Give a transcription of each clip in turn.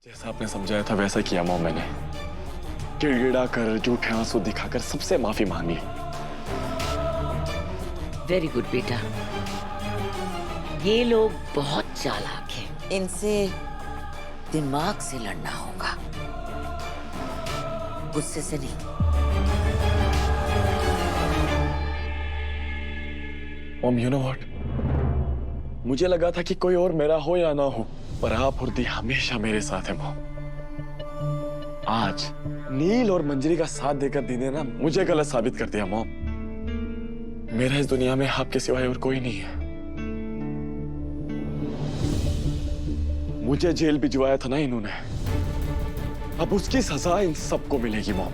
जैसा आपने समझाया था वैसा किया मॉम मैंने। गिड़गिड़ा कर, झूठे आंसू दिखाकर सबसे माफी मांग ली। वेरी गुड बेटा। ये लोग बहुत चालाक हैं। इनसे दिमाग से लड़ना होगा, गुस्से से नहीं। मॉम यू नो व्हाट, मुझे लगा था कि कोई और मेरा हो या ना हो, पर आप और दी हमेशा मेरे साथ है मॉम। आज नील और मंजरी का साथ देकर दी ने ना मुझे गलत साबित कर दिया मॉम। मेरा इस दुनिया में आपके सिवाय और कोई नहीं है। मुझे जेल भिजवाया था ना इन्होंने, अब उसकी सजा इन सबको मिलेगी मॉम।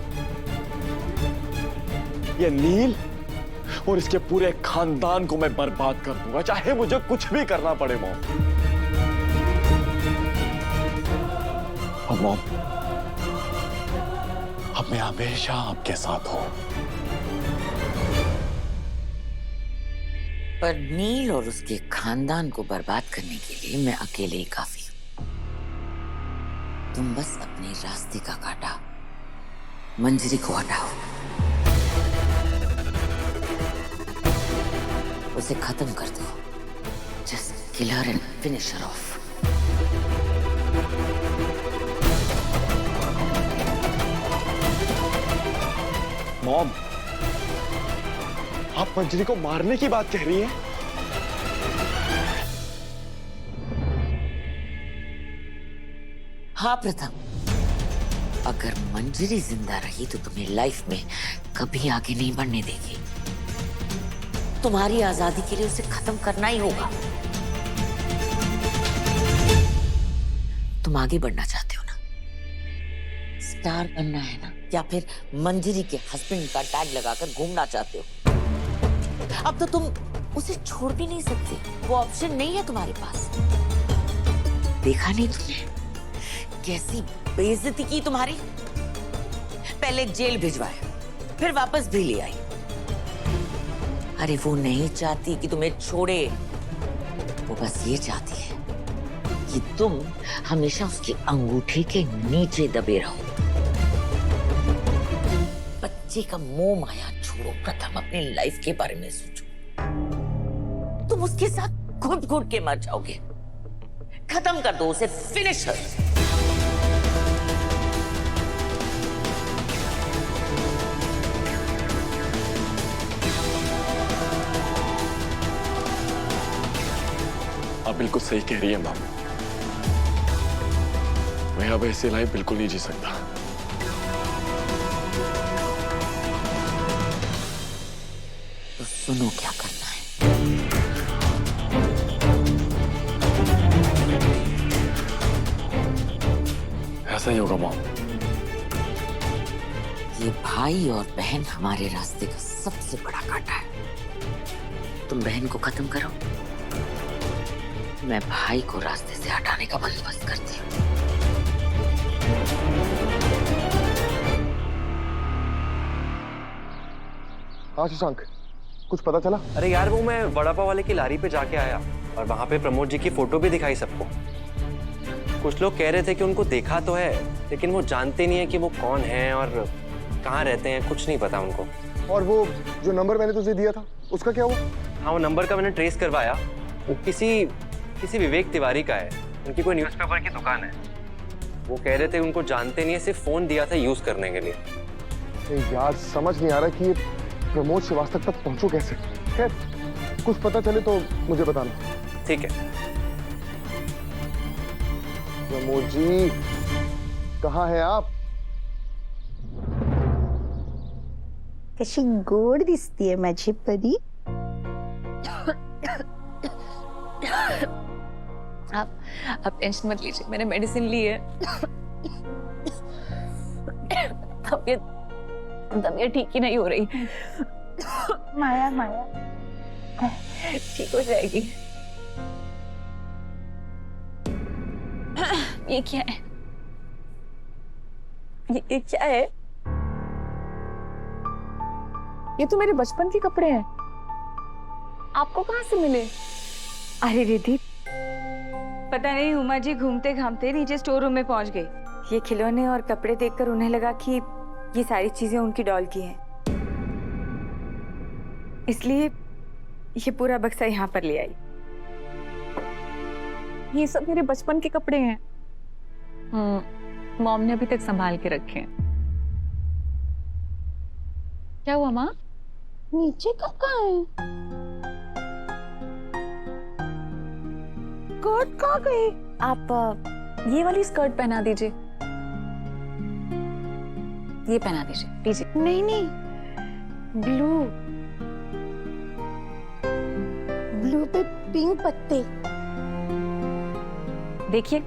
ये नील और इसके पूरे खानदान को मैं बर्बाद कर दूंगा, चाहे मुझे कुछ भी करना पड़े मॉम। और मॉम, अब मैं हमेशा आपके साथ हूं। पर नील और उसके खानदान को बर्बाद करने के लिए मैं अकेले ही काफी हूं। तुम बस अपने रास्ते का कांटा मंजरी को हटाओ, उसे खत्म कर दो। Just kill her and finish her of. Mom, आप मंजरी को मारने की बात कह रही हैं? हाँ प्रथम, अगर मंजरी जिंदा रही तो तुम्हें लाइफ में कभी आगे नहीं बढ़ने देगी। तुम्हारी आजादी के लिए उसे खत्म करना ही होगा। तुम आगे बढ़ना चाहते हो ना, स्टार बनना है ना, या फिर मंजरी के हस्बैंड का टैग लगाकर घूमना चाहते हो? अब तो तुम उसे छोड़ भी नहीं सकते, वो ऑप्शन नहीं है तुम्हारे पास। देखा नहीं तुमने कैसी बेइज्जती की तुम्हारी? पहले जेल भिजवाया, फिर वापस भी ले आई। अरे वो नहीं चाहती कि तुम्हें छोड़े, वो बस ये चाहती है कि तुम हमेशा उसकी अंगूठी के नीचे दबे रहो। बच्चे का मोह माया छोड़ो प्रथम, अपनी लाइफ के बारे में सोचो। तुम उसके साथ घुट घुट के मर जाओगे। खत्म कर दो उसे, फिनिश कर। आप बिल्कुल सही कह रही है मॉम। मैं अब ऐसी लाइफ बिल्कुल नहीं जी सकता। तो सुनो क्या करना है। ऐसा ही होगा मॉम। ये भाई और बहन हमारे रास्ते का सबसे बड़ा कांटा है। तुम बहन को खत्म करो, मैं भाई को रास्ते से हटाने का बंदोबस्त करती हूँ। हाँ शशांक, कुछ पता चला? अरे यार, वो मैं वड़ा पाव वाले की लारी पे जाके आया और वहां पे प्रमोद जी की फोटो भी दिखाई सबको। कुछ लोग कह रहे थे कि उनको देखा तो है, लेकिन वो जानते नहीं है कि वो कौन है और कहाँ रहते हैं, कुछ नहीं पता उनको। और वो जो नंबर मैंने तुझे दिया था उसका क्या हुआ? हाँ, वो नंबर का मैंने ट्रेस करवाया। वो किसी विवेक तिवारी का है। उनकी कोई न्यूज़पेपर की दुकान है। वो कह रहे थे उनको जानते नहीं है, सिर्फ फोन दिया था यूज करने के लिए। यार समझ नहीं आ रहा कि ये प्रमोद श्रीवास्तव तक पहुंचो कैसे। खैर, कुछ पता चले तो मुझे बताना। ठीक है। प्रमोद जी, कहाँ हैं आप? कशी गोड दिसतीये माझी परी. आप टेंशन मत लीजिए, मैंने मेडिसिन ली है। तबीयत ठीक ही नहीं हो रही। माया माया ठीक हो जाएगी। ये क्या है? ये क्या है? ये तो मेरे बचपन के कपड़े हैं। आपको कहाँ से मिले? अरे रिधि, पता नहीं उमा जी घूमते घामते नीचे स्टोर रूम में पहुंच गई। ये खिलौने और कपड़े देखकर उन्हें लगा कि ये सारी चीजें उनकी डॉल की हैं, इसलिए ये पूरा बक्सा यहाँ पर ले आई। ये सब मेरे बचपन के कपड़े हैं। मॉम ने अभी तक संभाल के रखे हैं। क्या हुआ माँ? नीचे का कहाँ है? कोट कहाँ गई? आप ये वाली स्कर्ट पहना दीजिए। ये पहना दीजिए, लीजिए। नहीं नहीं, ब्लू ब्लू पे पिंक पत्ते। देखिए,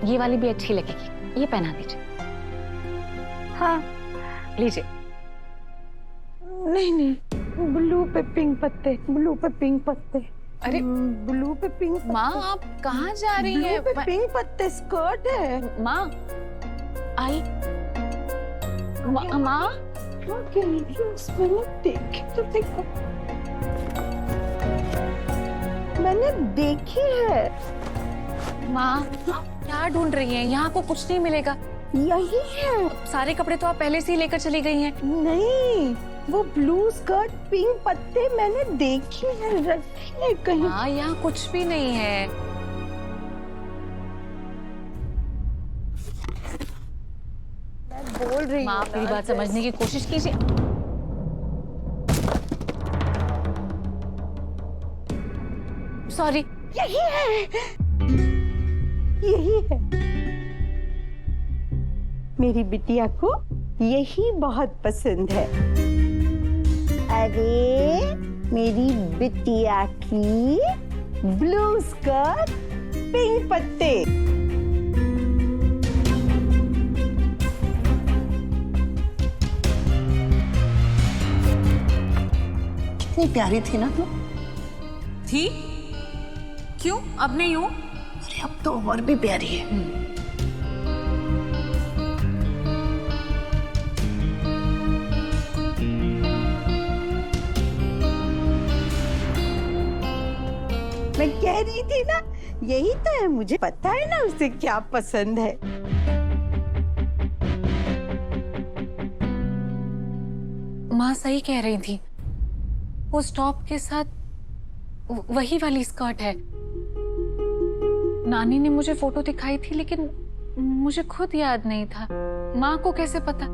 ये वाली भी अच्छी लगेगी, ये पहना दीजिए। हाँ लीजिए। नहीं नहीं, ब्लू पे पिंक पत्ते, ब्लू पे पिंक पत्ते। अरे ब्लू पे पिंक माँ, आप कहाँ जा रही हैं? ब्लू पे पिंक पत्ते स्कर्ट है। माँ आई। माँ मैंने देखी तो देखो, मैंने देखी है। माँ आप क्या ढूंढ रही हैं? यहाँ आपको कुछ नहीं मिलेगा। यही है। सारे कपड़े तो आप पहले से ही लेकर चली गई हैं। नहीं, वो ब्लू स्कर्ट पिंक पत्ते मैंने देखी है, रखी है कहीं। माँ यहाँ कुछ भी नहीं है। मैं बोल रही माँ हूँ मेरी ना, बात समझने की कोशिश कीजिए। सॉरी। यही है, यही है। मेरी बिटिया को यही बहुत पसंद है। अरे मेरी बिटिया की ब्लू स्कर्ट पिंक पत्ते। कितनी प्यारी थी ना तू। थी? क्यों? अब नहीं हूँ। अरे अब तो और भी प्यारी है। मैं कह रही थी ना, यही तो है। मुझे पता है ना उसे क्या पसंद है। माँ सही कह रही थी, वो टॉप के साथ वही वाली स्कर्ट है। नानी ने मुझे फोटो दिखाई थी, लेकिन मुझे खुद याद नहीं था। माँ को कैसे पता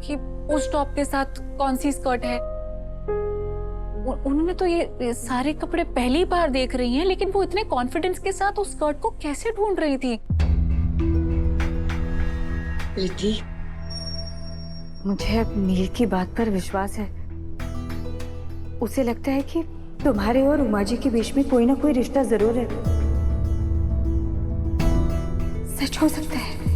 कि उस टॉप के साथ कौन सी स्कर्ट है? उन्होंने तो ये सारे कपड़े पहली बार देख रही हैं, लेकिन वो इतने कॉन्फिडेंस के साथ उस स्कर्ट को कैसे ढूंढ रही थी? रिद्धि, मुझे अब नील की बात पर विश्वास है। उसे लगता है कि तुम्हारे और उमा जी के बीच में कोई ना कोई रिश्ता जरूर है। सच हो सकता है।